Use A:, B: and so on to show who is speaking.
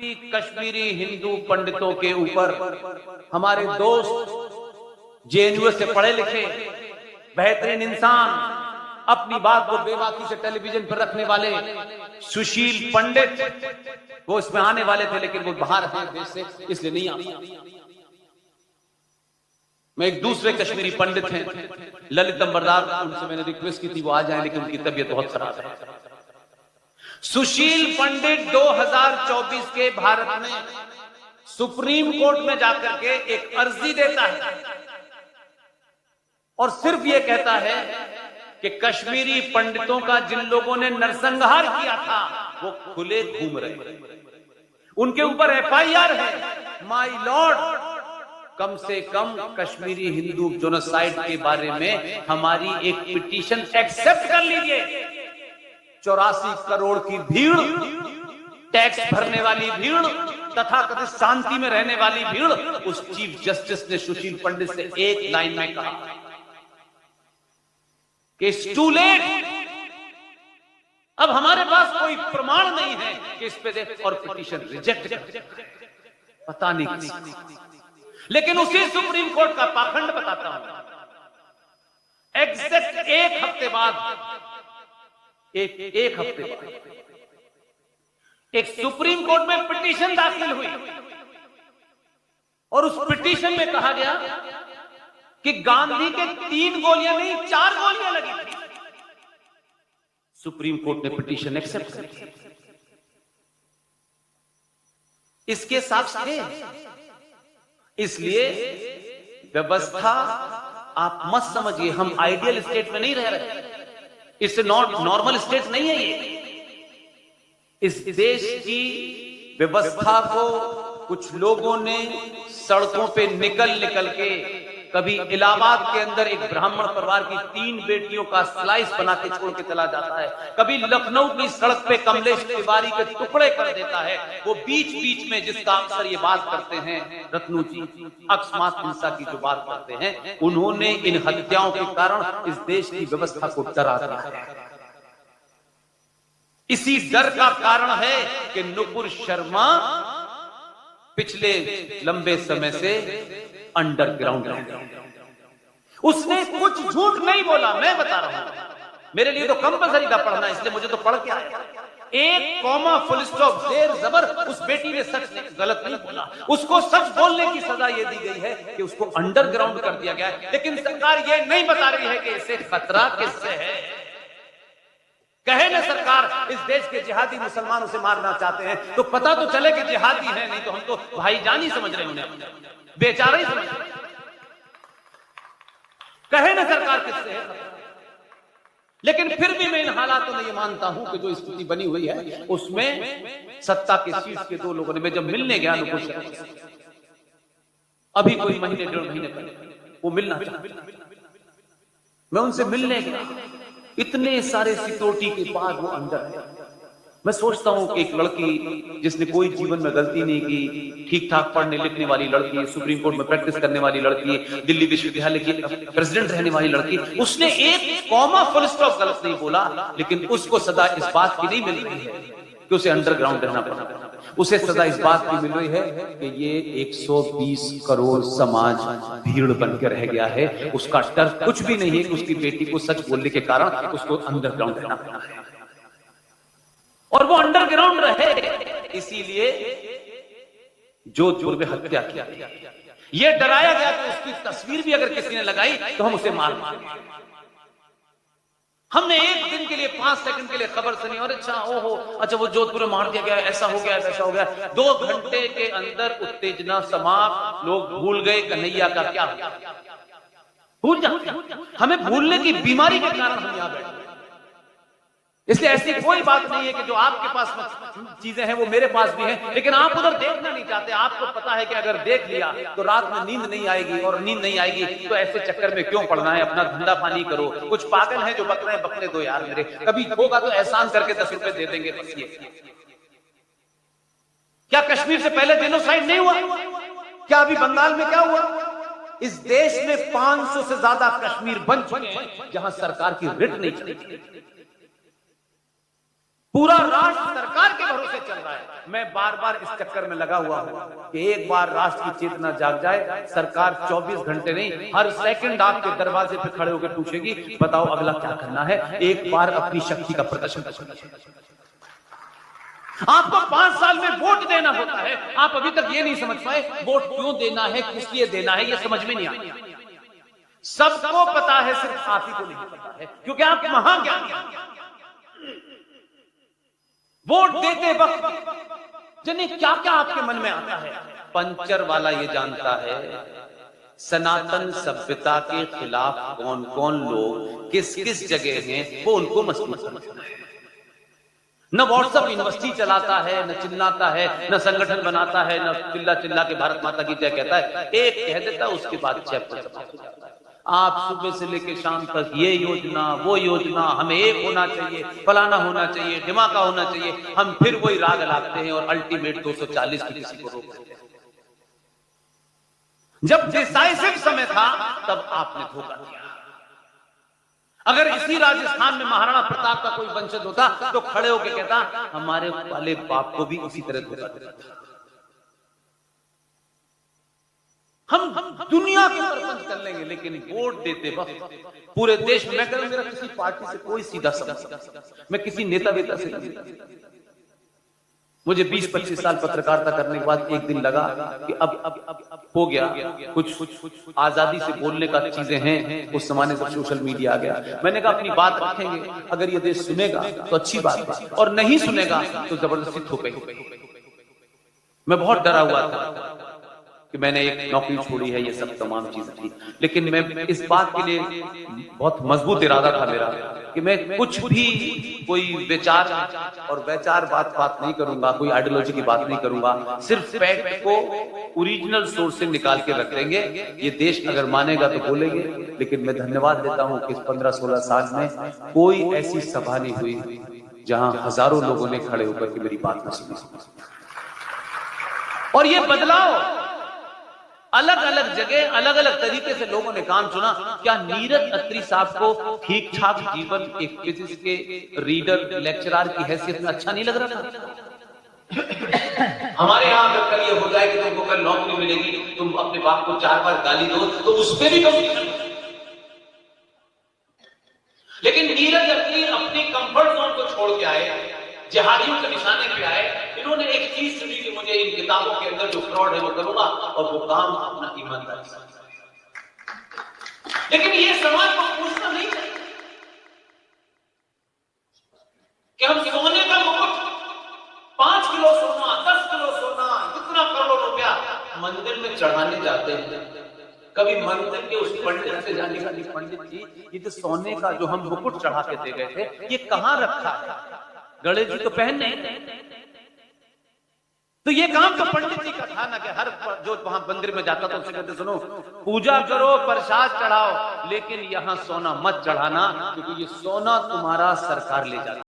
A: भी कश्मीरी हिंदू पंडितों के ऊपर हमारे दोस्त जेएनयू से पढ़े लिखे बेहतरीन इंसान अपनी बात को बेबाकी से टेलीविजन पर रखने वाले सुशील पंडित वो इसमें आने वाले थे, लेकिन वो बाहर हैं देश से, इसलिए नहीं आ पाए। मैं एक दूसरे कश्मीरी पंडित हैं ललित अंबरदार, उनसे मैंने रिक्वेस्ट की थी वो आ जाए, लेकिन उनकी तबीयत बहुत खराब है। सुशील पंडित 2024 के भारत में सुप्रीम कोर्ट में जाकर के एक अर्जी देता है और सिर्फ ये कहता है कि कश्मीरी पंडितों का जिन लोगों ने नरसंहार किया था वो खुले घूम रहे, उनके ऊपर एफआईआर है। माय लॉर्ड, कम से कम कश्मीरी हिंदू जोनोसाइड के बारे में हमारी एक पिटीशन एक्सेप्ट कर लीजिए। 84 करोड़ की भीड़, टैक्स भरने वाली भीड़, तथाकथित शांति में रहने वाली भीड़, उस चीफ जस्टिस ने सुशील पंडित से एक लाइन में कहा कि इट्स टू लेट, अब हमारे पास कोई प्रमाण नहीं है कि इस पे और पिटीशन रिजेक्ट कर, पता नहीं। लेकिन उसी सुप्रीम कोर्ट का पाखंड बताता हूं। एग्जैक्ट एक हफ्ते बाद एक सुप्रीम कोर्ट में पिटीशन दाखिल हुई और उस पिटीशन में कहा गया कि गांधी के 3 गोलियां नहीं 4 गोलियां लगी थी। सुप्रीम कोर्ट ने पिटीशन एक्सेप्ट कर ली। इसके साक्ष्य थे, इसलिए व्यवस्था आप मत समझिए, हम आइडियल स्टेट में नहीं रह रहे, इससे नॉर्मल स्टेट नहीं है ये। इस देश की व्यवस्था को कुछ लोगों ने सड़कों पे निकल के, कभी इलाहाबाद के अंदर एक ब्राह्मण परिवार की 3 बेटियों का स्लाइस बना के छोड़ के चला जाता है, कभी लखनऊ की सड़क पे कमलेश तिवारी के टुकड़े कर देता है। वो बीच में जिसका अक्सर ये बात करते हैं रत्नू जी, अकस्मात हिंसा की जो बात करते हैं, उन्होंने इन हत्याओं के कारण इस देश की व्यवस्था को डरा दिया है। इसी डर का कारण है कि नुपुर शर्मा पिछले लंबे समय से अंडरग्राउंड है। उसने कुछ झूठ नहीं बोला, मैं बता रहा हूं। मेरे लिए तो कंपल्सरी था पढ़ना, इसलिए मुझे तो पढ़ के आया। एक कॉमा फुल स्टॉप जेर जबर, उस बेटी ने सच गलत नहीं बोला, उसको सच बोलने की सजा ये दी गई है कि उसको अंडरग्राउंड कर दिया गया है। लेकिन सरकार ये नहीं बता रही है कि इसे खतरा किससे है। कहे ना सरकार इस देश के जिहादी मुसलमानों से मारना चाहते हैं, तो पता तो चले कि जिहादी हैं, नहीं तो हम तो भाईजान ही समझ रहे हैं उन्हें, बेचारा ही समझ रहे। कहे ना सरकार किससे है। लेकिन फिर भी मैं इन हालातों में ये मानता हूं कि जो स्थिति बनी हुई है उसमें सत्ता के शीर्ष के 2 लोगों ने, मैं जब मिलने गया अभी कोई महीने 1.5 महीने पहले, वो मिलना चाहता, मैं उनसे मिलने गया, इतने सारे सिक्योरिटी के बाद वो अंदर है। मैं सोचता हूं कि एक लड़की जिसने कोई जीवन में गलती नहीं की, ठीक ठाक पढ़ने लिखने वाली लड़की, सुप्रीम कोर्ट में प्रैक्टिस करने वाली लड़की, दिल्ली विश्वविद्यालय की प्रेसिडेंट रहने वाली लड़की, उसने एक कॉमा फुल स्टॉप गलत नहीं बोला, लेकिन उसको सजा इस बात की नहीं मिल रही है कि उसे अंडरग्राउंड रहना पड़ा। उसे सजा इस बात की मिल रही है कि ये 120 करोड़ समाज भीड़ बनकर रह गया है। उसका डर कुछ भी नहीं है कि उसकी बेटी को सच बोलने के कारण उसको अंडरग्राउंड रहना पड़ा है, और वो अंडरग्राउंड रहे। इसीलिए जोधपुर में हत्या किया, ये डराया गया कि उसकी तस्वीर भी अगर किसी ने लगाई तो हम उसे मार मार। हमने एक दिन के लिए 5 सेकंड के लिए खबर सुनी और अच्छा ओहो अच्छा वो जोधपुर में मार दिया गया, ऐसा हो गया वैसा हो गया। 2 घंटे के अंदर उत्तेजना समाप्त, लोग भूल गए कन्हैया का क्या हुआ। भूल जाते, हमें भूलने की बीमारी के कारण हम यहां बैठे। इसलिए ऐसी कोई बात नहीं है कि जो आपके पास चीजें हैं वो मेरे पास भी हैं, लेकिन आप उधर देखना नहीं चाहते। आपको पता है कि अगर देख लिया तो रात में नींद नहीं आएगी, और नींद नहीं आएगी तो ऐसे चक्कर में क्यों पड़ना है, अपना धंधा पानी करो। कुछ पागल हैं जो बक रहे हैं, बकने दो यार मेरे, कभी होगा तो एहसान करके 10 रुपए दे देंगे बस। ये क्या कश्मीर से पहले जेनोसाइड नहीं हुआ? क्या अभी बंगाल में क्या हुआ? इस देश में 500 से ज्यादा कश्मीर बन चुके हैं जहां सरकार की रिट नहीं चली। पूरा राष्ट्र सरकार के भरोसे चल रहा है। मैं बार बार इस चक्कर में लगा हुआ हूं कि एक बार राष्ट्र की चेतना जाग जाए, सरकार 24 घंटे नहीं, हर सेकंड आपके दरवाजे पे खड़े होकर पूछेगी, बताओ अगला क्या करना है। एक बार अपनी शक्ति का प्रदर्शन करिए। आपको 5 साल में वोट देना होता है, आप अभी तक ये नहीं समझ पाए वोट क्यों देना है, किस लिए देना है, ये समझ में नहीं आया। सबको पता है, सिर्फ आप ही को नहीं पता है, क्योंकि आप महाज्ञानी हैं। वोट देते वक्त जाने क्या क्या आपके मन में आता है। पंचर वाला ये जानता है सनातन सभ्यता के खिलाफ कौन कौन लोग किस किस जगह हैं, वो उनको मजबूत समझता है। न व्हाट्सएप यूनिवर्सिटी चलाता है, न चिल्लाता है, न संगठन बनाता है, न चिल्ला चिल्ला के भारत माता की जय कहता है। एक कह देता है, उसके बाद आप सुबह से लेकर शाम तक ये योजना वो योजना, हमें एक होना चाहिए, फलाना होना चाहिए, धमाका होना चाहिए। हम फिर वही राग लाते हैं और अल्टीमेट 240 की किसी को रोक देते हैं। जब डिसाइसिव समय था तब आपने धोखा दिया। अगर इसी राजस्थान में महाराणा प्रताप का कोई वंशज होता तो खड़े होकर कहता हमारे वाले बाप को भी इसी तरह धोखा दिया था। हम दुनिया के सरपंच कर लेंगे, लेकिन वोट देते वक्त पूरे देश में, मैं कहूं मेरा किसी पार्टी से कोई सीधा संबंध, मैं किसी नेता वेता से नहीं। मुझे 20-25 साल पत्रकारिता करने के बाद एक दिन लगा कि अब हो गया, कुछ आजादी से बोलने का चीजें हैं। उस जमाने से सोशल मीडिया आ गया। मैंने कहा अपनी बात रखेंगे, अगर ये देश सुनेगा तो अच्छी बात है, और नहीं सुनेगा तो जबरदस्ती थोपेंगे। मैं बहुत डरा हुआ था कि मैंने एक नौकरी छोड़ी है, ये सब तमाम चीजें थी, लेकिन मैं इस बात के लिए बहुत मजबूत इरादा था मेरा कि मैं कुछ भी कोई विचार और वैचार बात नहीं करूंगा, कोई आइडियोलॉजी की बात नहीं करूंगा, सिर्फ फैक्ट को ओरिजिनल सोर्स से निकाल के रख देंगे। ये देश अगर मानेगा तो बोलेंगे। लेकिन मैं धन्यवाद देता हूं कि इस 15-16 साल में कोई ऐसी सभा नहीं हुई जहां हजारों लोगों ने खड़े होकर के मेरी बात न सुनी। और ये बदलाव अलग अलग जगह अलग अलग तरीके से लोगों ने काम चुना। क्या नीरज अत्री साहब को ठीक ठाक जीवन एक फिजिक्स के रीडर लेक्चरर की हैसियत में अच्छा नहीं लग रहा था? हमारे यहाँ अगर कल ये हो जाए कि तुमको कल नौकरी मिलेगी, तुम अपने बाप को 4 बार गाली दो, तो उस पर भी कंपटीशन। लेकिन नीरज अत्री अपनी कंफर्ट जोन को छोड़ के आए, जिहादियों के निशाने पे आए। इन्होंने एक चीज सुनी कि मुझे इन किताबों के अंदर जो फ्रॉड है वो करूंगा, और वो काम अपना ईमानदारी से। लेकिन ये समाज को पूछना नहीं चाहिए कि हम सोने का मुकुट 5 किलो सोना, 10 किलो सोना, कितना करोड़ रुपया मंदिर में चढ़ाने जाते हैं। कभी मंदिर के उस पंडित से जाने का नहीं, पंडित जी ये तो सोने का जो हम मुकुट चढ़ा के दे गए थे, ये कहां रखा है? गणेश जी तो पहनने, तो ये काम तो पंडित जी का था ना, कि हर जो वहां मंदिर में जाता था उनसे कहते सुनो पूजा करो, प्रसाद चढ़ाओ, लेकिन यहां सोना मत चढ़ाना, क्योंकि ये सोना तुम्हारा सरकार ले जाती है।